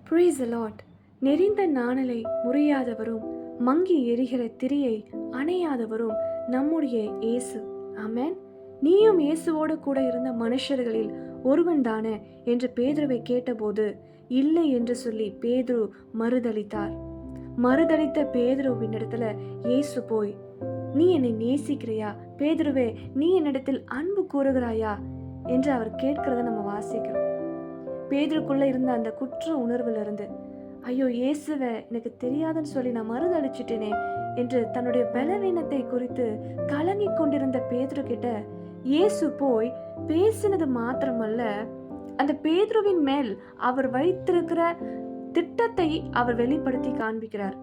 Praise the Lord. நெறிந்த நாணலை முறியாதவரும் மங்கி எரிகிற திரியை அணையாதவரும் நம்முடைய இயேசு. ஆமென். நீயும் இயேசுவோடு கூட இருந்த மனுஷர்களில் ஒருவன் தானே என்று பேதுருவை கேட்டபோது இல்லை என்று சொல்லி பேதுரு மறுதளித்தார். மறுதளித்த பேதுருவின் இடத்துல இயேசு போய், நீ என்னை நேசிக்கிறியா பேதுருவே, நீ என்னிடத்தில் அன்பு கூறுகிறாயா என்று அவர் கேட்கிறத நம்ம வாசிக்கிறோம். பேதுருக்குள்ள இருந்த அந்த குற்ற உணர்வுல இருந்து, ஐயோ இயேசுவை எனக்கு தெரியாதுன்னு சொல்லி நான் மறுதளிச்சிட்டேனே என்று தன்னுடைய பலவீனத்தை குறித்து கலங்கி கொண்டிருந்த பேதுரு கிட்ட இயேசு போய் பேசினது மாத்திரமல்ல, அந்த பேதுருவின் மேல் அவர் வைத்திருக்கிற திட்டத்தை அவர் வெளிப்படுத்தி காண்பிக்கிறார்.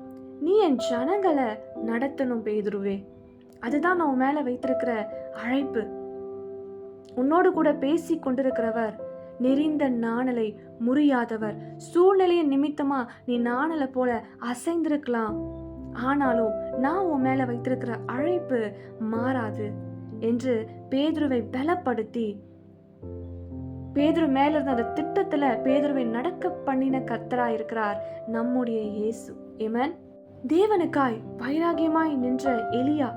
நீ என் ஜனங்களை நடத்தணும் பேதுருவே, அதுதான் நான் உன் மேல வைத்திருக்கிற அழைப்பு. உன்னோடு கூட பேசி கொண்டிருக்கிறவர் நெறிந்த நாணலை முறியாதவர். சூழ்நிலையின் நிமித்தமா நீ நாணலை போல அசைந்திருக்கலாம், ஆனாலும் நான் உன் மேல வைத்திருக்கிற அழைப்பு மாறாது என்று பேதுருவை பலப்படுத்தி, பேதுரு மேல இருந்த அந்த திட்டத்துல பேதுருவை நடக்க பண்ணின கர்த்தராய் இருக்கிறார் நம்முடைய இயேசு. ஆமென். தேவனுக்காய் வைராகியமாய் நின்ற எலியா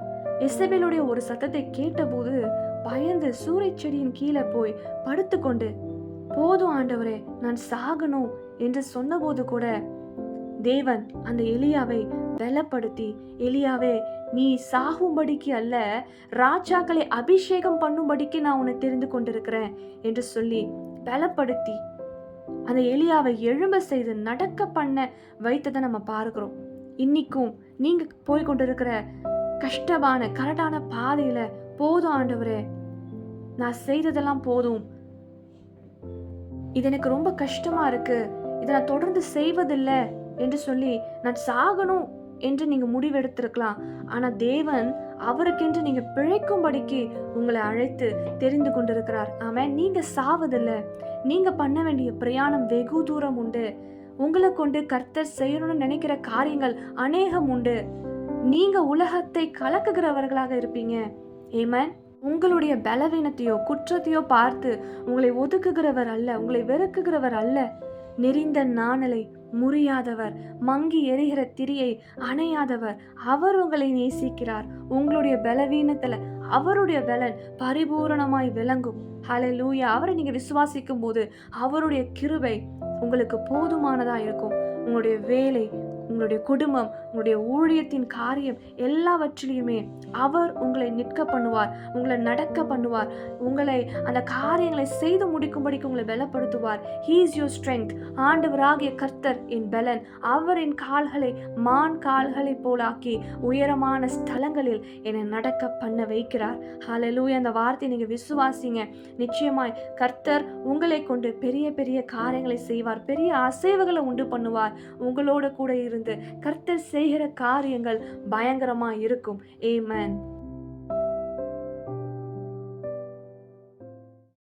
எசபேலுடைய ஒரு சத்தத்தை கேட்டபோது பயந்து சூறை செடியின் கீழே போய் படுத்துக்கொண்டு, போதும் ஆண்டவரே நான் சாகணும் என்று சொன்னபோது கூட தேவன் அந்த எலியாவை பலப்படுத்தி, எலியாவே நீ சாகும்படிக்கு அல்ல, ராஜாக்களை அபிஷேகம் பண்ணும்படிக்கு நான் உன்னை தெரிந்து கொண்டிருக்கிறேன் என்று சொல்லி பலப்படுத்தி அந்த எலியாவை எழும்ப செய்து நடக்க பண்ண வைத்ததை நம்ம பார்க்கிறோம். இன்னைக்கும் நீங்க போய் கொண்டிருக்கிற கஷ்டமான கரடான பாதையில, போதும் ஆண்டவரே நான் செய்ததெல்லாம் போதும், இது எனக்கு ரொம்ப கஷ்டமா இருக்கு, இதை நான் தொடர்ந்து செய்வதில்லை என்று சொல்லி நான் சாகணும் என்று நீங்க முடிவெடுத்திருக்கலாம். ஆனா தேவன் அவருக்கென்று நீங்க பிழைக்கும்படிக்கு உங்களை அழைத்து தெரிந்து கொண்டிருக்கிறார். ஆமென். நீங்க சாவதில்லை, நீங்க பண்ண வேண்டிய பிரயாணம் வெகு தூரம் உண்டு. உங்களை கொண்டு கர்த்தர் செய்யணும்னு நினைக்கிற காரியங்கள் அநேகம் உண்டு. நீங்க உலகத்தை கலக்குகிறவர்களாக இருப்பீங்க. ஆமென். உங்களுடைய பலவீனத்தையோ குற்றத்தையோ பார்த்து உங்களை ஒதுக்குகிறவர் அல்ல, உங்களை வெறுக்குகிறவர் அல்ல. நெறிந்த நாணலை முறியாதவர், மங்கி எரிகிற திரியை அணையாதவர், அவர் உங்களை நேசிக்கிறார். உங்களுடைய பலவீனத்துல அவருடைய பலன் பரிபூரணமாய் விளங்கும். ஹல்லேலூயா. அவரை நீங்க விசுவாசிக்கும் போது அவருடைய கிருபை உங்களுக்கு போதுமானதா இருக்கும். உங்களுடைய வேலை, உங்களுடைய குடும்பம், உங்களுடைய ஊழியத்தின் காரியம் எல்லாவற்றிலையுமே அவர் உங்களை நிற்க பண்ணுவார், உங்களை நடக்க பண்ணுவார், உங்களை அந்த காரியங்களை செய்து முடிக்கும்படிக்கு உங்களை பலப்படுத்துவார். He is your strength. ஆண்டவராகிய கர்த்தர் என் பலன். அவரின் கால்களை மான் கால்களை போலாக்கி உயரமான ஸ்தலங்களில் என்னை நடக்க பண்ண வைக்கிறார். ஹல்லேலூயா. அந்த வார்த்தையை நீங்க விசுவாசிங்க. நிச்சயமாய் கர்த்தர் உங்களை கொண்டு பெரிய பெரிய காரியங்களை செய்வார், பெரிய அசைவுகளை உண்டு பண்ணுவார். உங்களோட கூட இருந்து கர்த்தர் செய்கிற காரியங்கள் பயங்கரமா இருக்கும். ஆமென்.